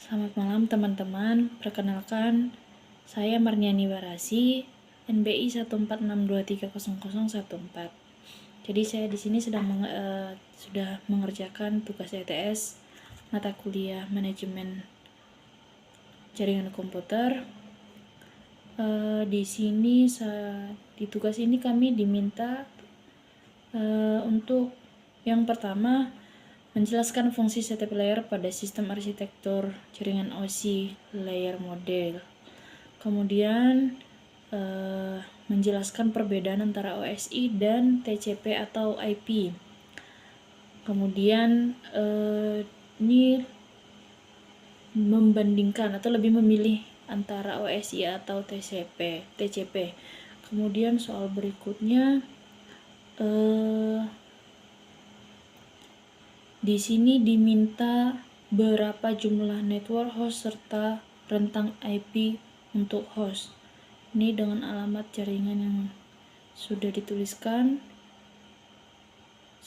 Selamat malam teman-teman, perkenalkan saya Marniani Warasi, NBI 146230014. Jadi saya di sini sudah mengerjakan tugas ETS mata kuliah manajemen jaringan komputer. Di sini di tugas ini kami diminta untuk yang pertama menjelaskan fungsi setiap layer pada sistem arsitektur jaringan OSI layer model. Kemudian menjelaskan perbedaan antara OSI dan TCP atau IP. Kemudian ini membandingkan atau lebih memilih antara OSI atau TCP. Kemudian soal berikutnya di sini diminta berapa jumlah network host serta rentang IP untuk host. Ini dengan alamat jaringan yang sudah dituliskan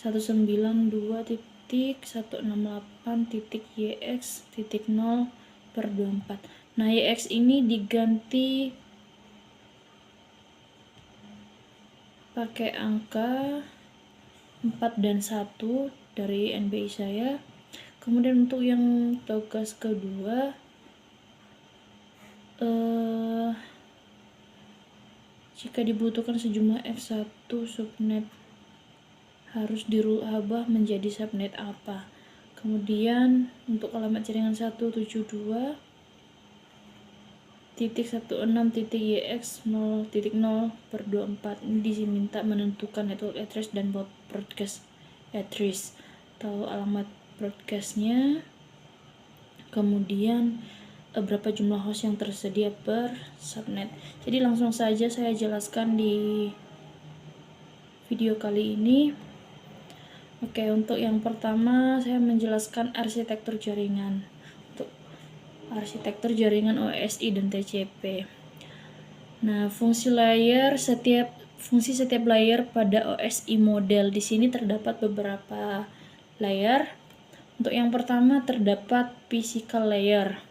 192.168.yx.0/24. Nah, YX ini diganti pakai angka 4 dan 1 dari NBI saya. Kemudian untuk yang tugas kedua jika dibutuhkan sejumlah F1 subnet harus dirubah menjadi subnet apa. Kemudian untuk alamat jaringan 172.16.yx0.0/24 ini diminta menentukan network address dan broadcast address atau alamat broadcastnya. Kemudian berapa jumlah host yang tersedia per subnet. Jadi langsung saja saya jelaskan di video kali ini. Oke, untuk yang pertama saya menjelaskan arsitektur jaringan. Untuk arsitektur jaringan OSI dan TCP. Nah, fungsi setiap layer pada OSI model. Di sini terdapat beberapa layer. Untuk yang pertama terdapat physical layer.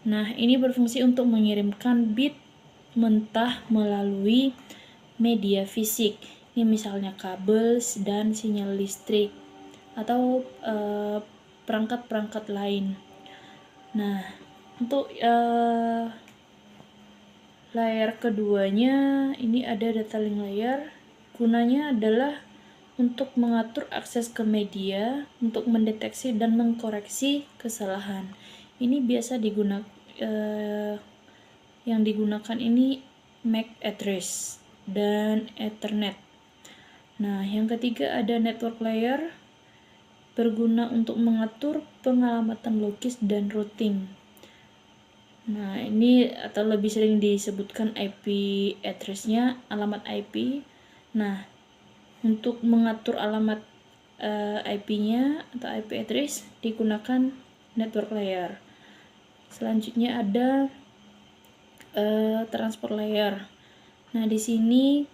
Nah, ini berfungsi untuk mengirimkan bit mentah melalui media fisik. Ini misalnya kabel dan sinyal listrik atau perangkat-perangkat lain. Nah, untuk layer keduanya ini ada data link layer. Gunanya adalah untuk mengatur akses ke media, untuk mendeteksi dan mengkoreksi kesalahan. Ini biasa yang digunakan ini MAC address dan Ethernet. Nah, yang ketiga ada network layer, berguna untuk mengatur pengalamatan logis dan routing. Nah, ini atau lebih sering disebutkan IP address-nya, alamat IP. Nah, untuk mengatur alamat IP-nya atau IP address digunakan network layer. Selanjutnya ada transport layer. Nah, di sini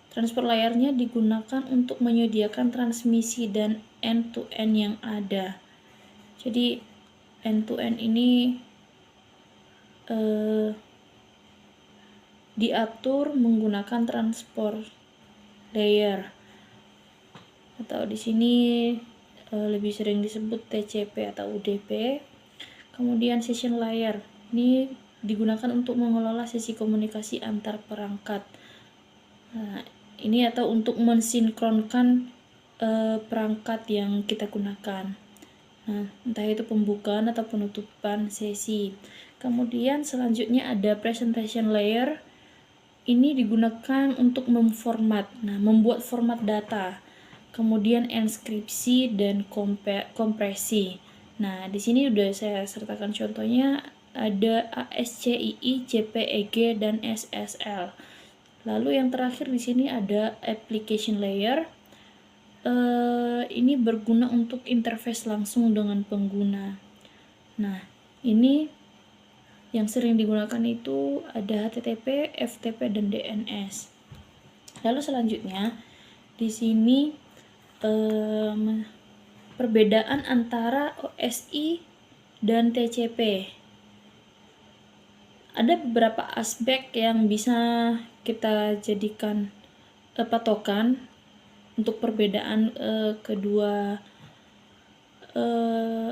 transport layernya digunakan untuk menyediakan transmisi dan end-to-end yang ada. Jadi end-to-end ini diatur menggunakan transport layer atau di sini lebih sering disebut TCP atau UDP. Kemudian session layer ini digunakan untuk mengelola sesi komunikasi antar perangkat. Nah, ini atau untuk mensinkronkan perangkat yang kita gunakan. Nah, entah itu pembukaan atau penutupan sesi. Kemudian selanjutnya ada presentation layer. Ini digunakan untuk membuat format data. Kemudian enskripsi dan kompresi. Nah, di sini udah saya sertakan contohnya, ada ASCII, JPEG dan SSL. Lalu yang terakhir di sini ada application layer. Ini berguna untuk interface langsung dengan pengguna. Nah, ini yang sering digunakan itu ada HTTP, FTP dan DNS. Lalu selanjutnya di sini perbedaan antara OSI dan TCP. Ada beberapa aspek yang bisa kita jadikan patokan untuk perbedaan kedua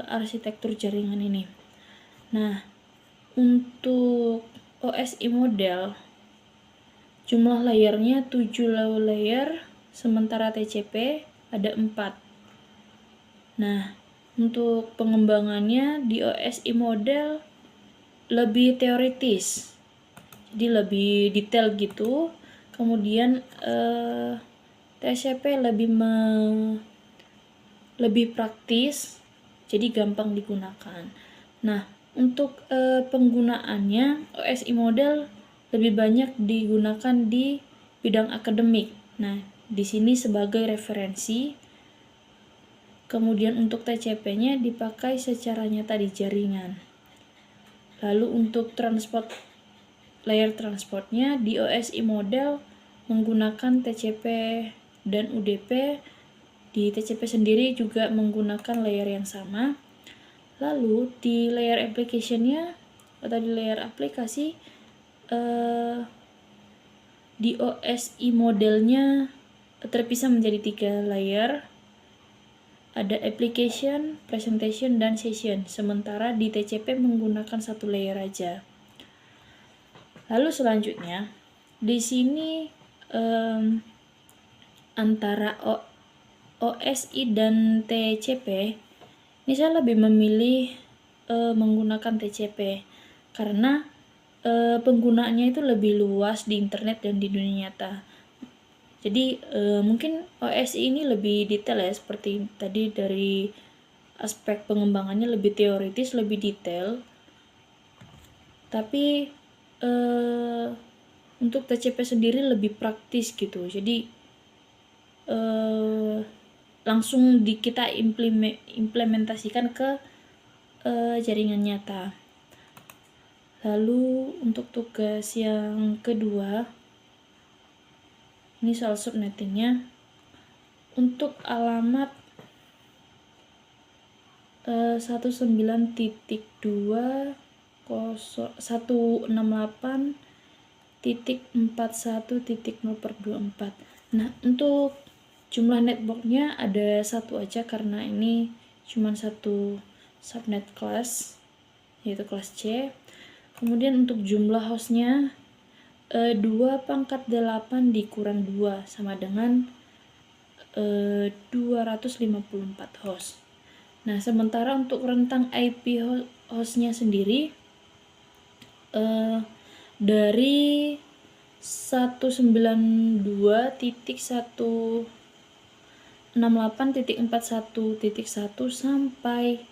arsitektur jaringan ini. Nah, untuk OSI model jumlah layernya 7 layer, sementara TCP ada 4. Nah, untuk pengembangannya di OSI model lebih teoritis, jadi lebih detail gitu. Kemudian TCP lebih praktis, jadi gampang digunakan. Nah, untuk penggunaannya OSI model lebih banyak digunakan di bidang akademik. Nah, di sini sebagai referensi. Kemudian untuk TCP-nya dipakai secara nyata di jaringan. Lalu untuk layer transportnya di OSI model menggunakan TCP dan UDP. Di TCP sendiri juga menggunakan layer yang sama. Lalu di layer application-nya atau di layer aplikasi di OSI modelnya terpisah menjadi 3 layer. Ada application, presentation, dan session. Sementara di TCP menggunakan 1 layer aja. Lalu selanjutnya, di sini antara OSI dan TCP, ini saya lebih memilih menggunakan TCP karena penggunaannya itu lebih luas di internet dan di dunia nyata. Jadi mungkin OSI ini lebih detail ya, seperti tadi dari aspek pengembangannya lebih teoritis, lebih detail. Tapi untuk TCP sendiri lebih praktis gitu. Jadi langsung kita implementasikan ke jaringan nyata. Lalu untuk tugas yang kedua, ini soal subnettingnya. Untuk alamat 19.2.168.41.0/24. Nah, untuk jumlah networknya ada 1 aja karena ini cuma 1 subnet class, yaitu kelas C. Kemudian untuk jumlah hostnya 2/8 dikurang 2 sama dengan 254 host. Nah, sementara untuk rentang IP hostnya sendiri dari 192.168.41.1 sampai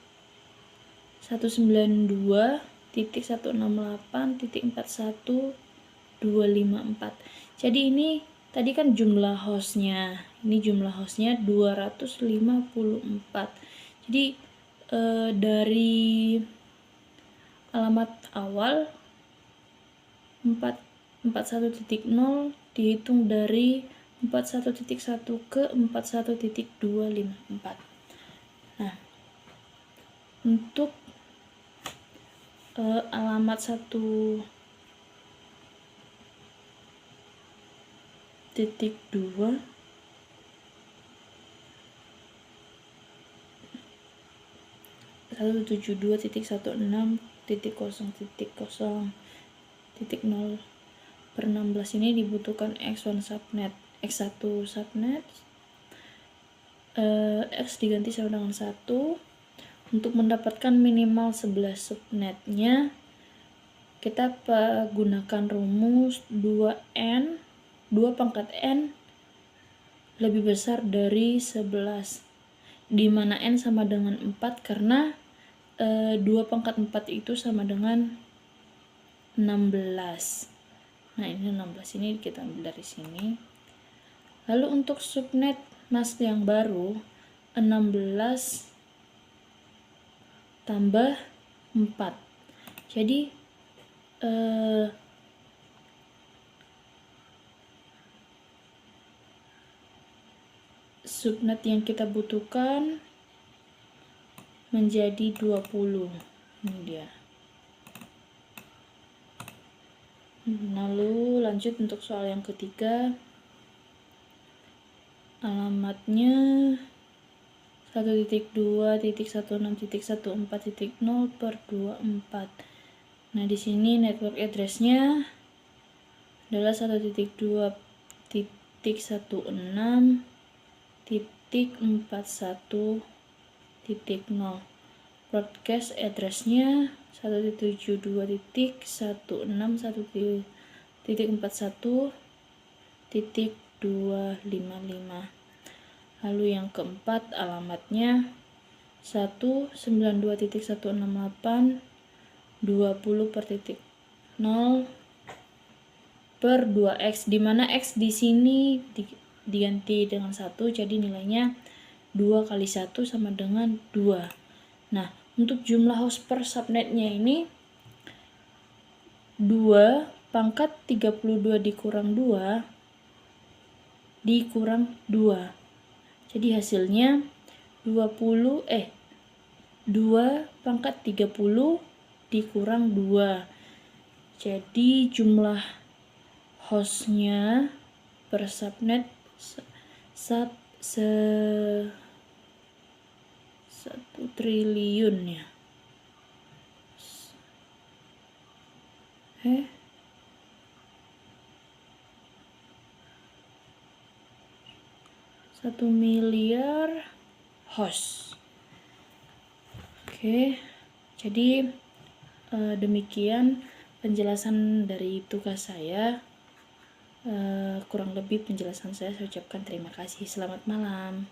192.168.41.254. Jadi ini tadi kan jumlah hostnya, ini jumlah hostnya 254. Jadi dari alamat awal 41.0 dihitung dari 41.1 ke 41.254. Nah, untuk alamat 1.2 172.168.0.0/16 ini dibutuhkan X1 subnet, X1 subnet, X diganti sama dengan 1. Untuk mendapatkan minimal 11 subnetnya, kita gunakan rumus 2N, 2 pangkat N lebih besar dari 11, di mana N sama dengan 4 karena 2 pangkat 4 itu sama dengan 16. Nah, ini 16 ini kita ambil dari sini. Lalu untuk subnet mask yang baru 16 tambah 4. Jadi subnet yang kita butuhkan menjadi 20. Ini dia. Lalu lanjut untuk soal yang ketiga. Alamatnya 1.2.16.14.24. Nah, di sini network address-nya adalah 1.2.16.41.0. Broadcast address-nya 172.16.41.255. Lalu yang keempat alamatnya 192.168.20/0 per 2x, dimana x di sini diganti dengan 1, jadi nilainya 2 kali 1 sama dengan 2. Nah, untuk jumlah host per subnetnya ini 2 pangkat 32 dikurang 2 dikurang 2. Jadi hasilnya 2 pangkat 30 dikurang 2. Jadi jumlah hostnya per subnet 1 triliun ya. 1 miliar host. Oke, jadi demikian penjelasan dari tugas saya. Kurang lebih penjelasan saya ucapkan terima kasih. Selamat malam.